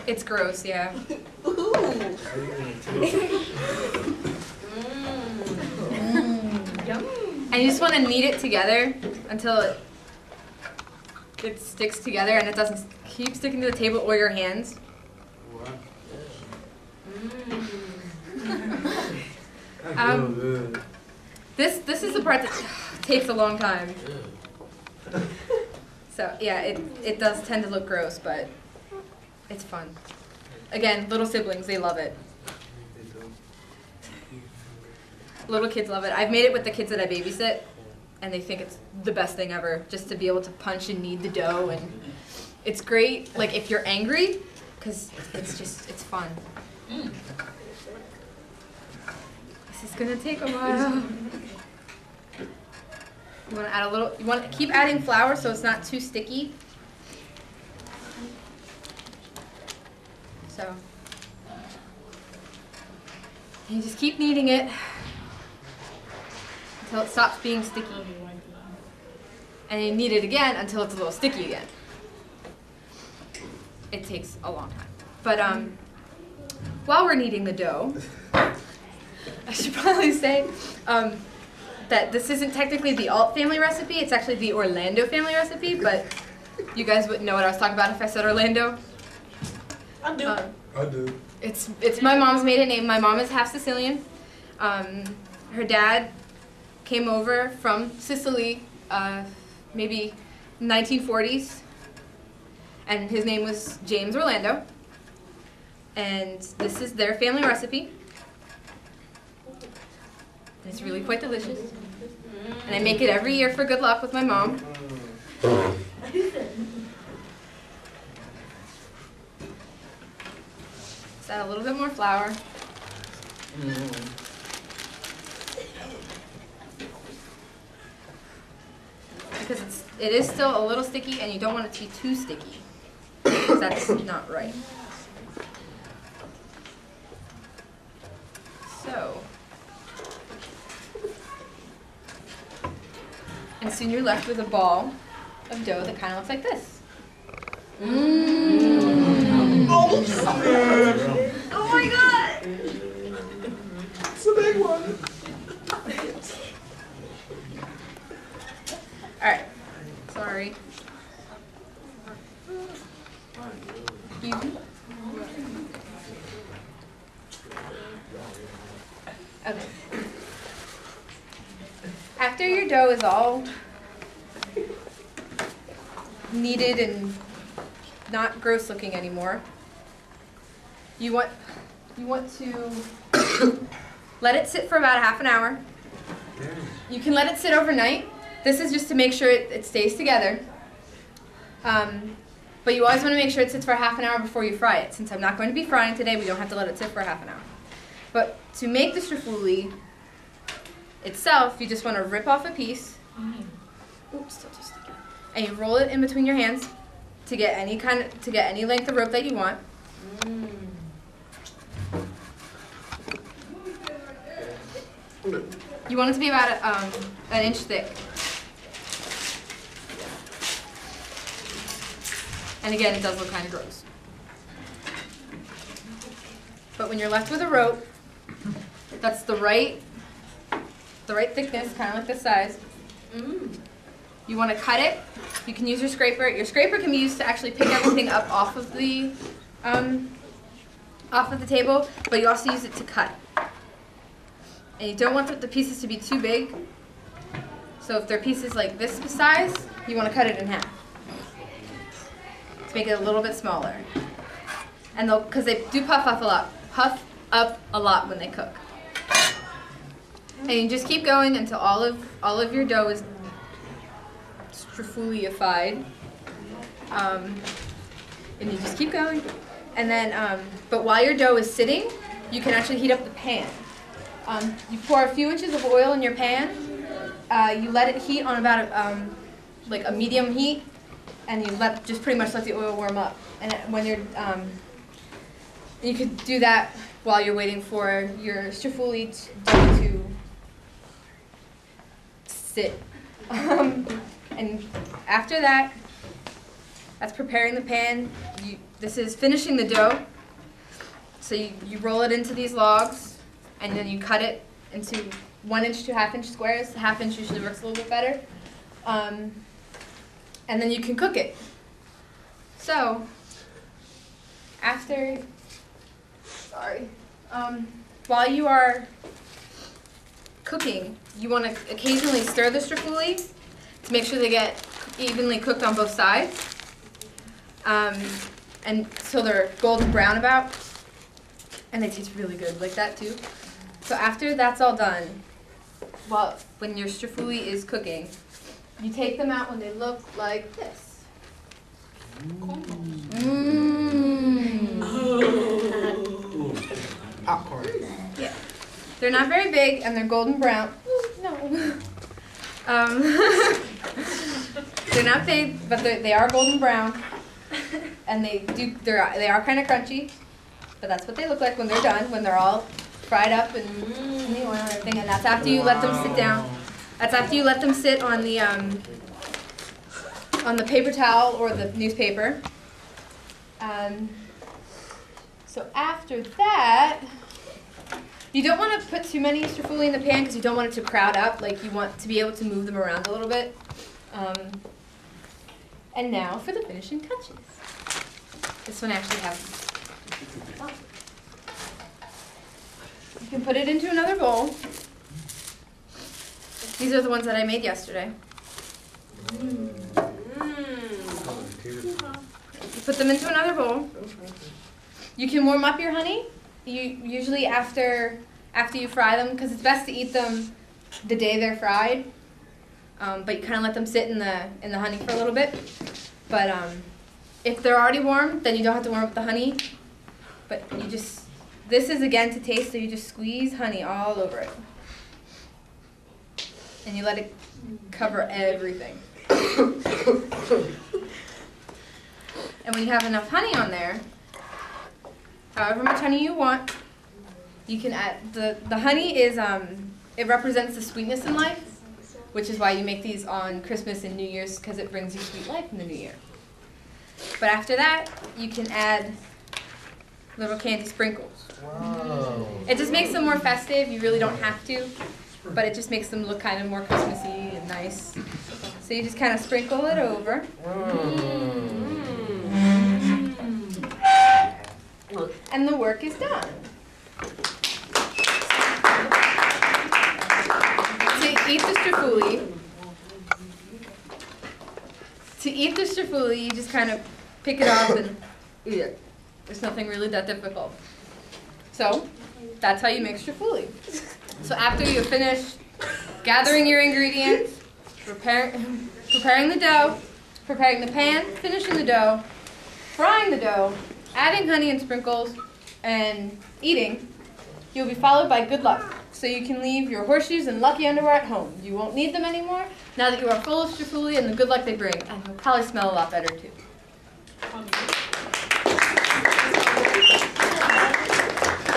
It's gross, yeah. And you just want to knead it together until it sticks together and it doesn't keep sticking to the table or your hands. This is the part that takes a long time. So yeah, it does tend to look gross, but it's fun. Again, little siblings, they love it. Little kids love it. I've made it with the kids that I babysit, and they think it's the best thing ever, just to be able to punch and knead the dough. And it's great, like if you're angry, because it's fun. This is gonna take a while. You want to add a little. You want to keep adding flour so it's not too sticky. So you just keep kneading it until it stops being sticky, and you knead it again until it's a little sticky again. It takes a long time, but while we're kneading the dough, I should probably say that this isn't technically the Alt family recipe. It's actually the Orlando family recipe, but you guys wouldn't know what I was talking about if I said Orlando. I do. I do. It's my mom's maiden name. My mom is half Sicilian. Her dad came over from Sicily, maybe 1940s, and his name was James Orlando. And this is their family recipe. And it's really quite delicious. And I make it every year for good luck with my mom. Just add a little bit more flour. Because it is still a little sticky, and you don't want it to be too sticky, because that's not right. So, and soon you're left with a ball of dough that kind of looks like this. Oh my god! It's a big one. Alright, sorry. Okay. After your dough is all kneaded and not gross looking anymore, you want to let it sit for about a half an hour. You can let it sit overnight. This is just to make sure it stays together. But you always want to make sure it sits for half an hour before you fry it. Since I'm not going to be frying today, we don't have to let it sit for half an hour. But to make the Struffoli itself, you just want to rip off a piece. Oops, still too sticky. And you roll it in between your hands to get any length of rope that you want. You want it to be about an inch thick. And again, it does look kind of gross. But when you're left with a rope that's the right thickness, kind of like this size, you want to cut it. You can use your scraper. Your scraper can be used to actually pick everything up off of the table, but you also use it to cut. And you don't want the pieces to be too big. So if they're pieces like this size, you want to cut it in half to make it a little bit smaller. And because they do puff up a lot when they cook. And you just keep going until all of your dough is Struffoliified. And you just keep going. And then, but while your dough is sitting, you can actually heat up the pan. You pour a few inches of oil in your pan. You let it heat on about like a medium heat, and you just pretty much let the oil warm up. And when you're, you could do that while you're waiting for your Struffoli dough to sit. And after that, That's preparing the pan. This is finishing the dough. So you roll it into these logs, and then you cut it into 1 inch to ½ inch squares. ½ inch usually works a little bit better. And then you can cook it. So, while you are cooking, you want to occasionally stir the struffoli to make sure they get evenly cooked on both sides. And so they're golden brown about. And they taste really good like that too. So after that's all done, when your struffoli is cooking, you take them out when they look like this. Popcorn. Yeah. They're not very big and they're golden brown. No. They're not big, but they are golden brown. And they are kind of crunchy. But that's what they look like when they're done, when they're all fried up and in the oil and everything. And that's after you let them sit down. That's after you let them sit on the paper towel or the newspaper. So after that, you don't want to put too many struffoli in the pan because you don't want it to crowd up. Like, you want to be able to move them around a little bit. And now for the finishing touches. This one actually has. You can put it into another bowl. These are the ones that I made yesterday. You put them into another bowl. You can warm up your honey. Usually after you fry them, because it's best to eat them the day they're fried. But you kind of let them sit in the honey for a little bit. But if they're already warm, then you don't have to warm up the honey. But this is again to taste, so you just squeeze honey all over it. And you let it cover everything. And when you have enough honey on there, however much honey you want, you can add, the honey is, it represents the sweetness in life, which is why you make these on Christmas and New Year's, because it brings you sweet life in the new year. But after that, you can add little candy sprinkles. Wow. It just makes them more festive. You really don't have to, but it just makes them look kind of more Christmassy and nice. So you just kind of sprinkle it over. And the work is done. To eat the struffoli, you just kind of pick it up and eat it. There's nothing really that difficult. So that's how you make struffoli. So after you've finished gathering your ingredients, preparing the dough, preparing the pan, finishing the dough, frying the dough, adding honey and sprinkles, and eating, you'll be followed by good luck. So you can leave your horseshoes and lucky underwear at home. You won't need them anymore now that you are full of struffoli and the good luck they bring. And they'll probably smell a lot better too.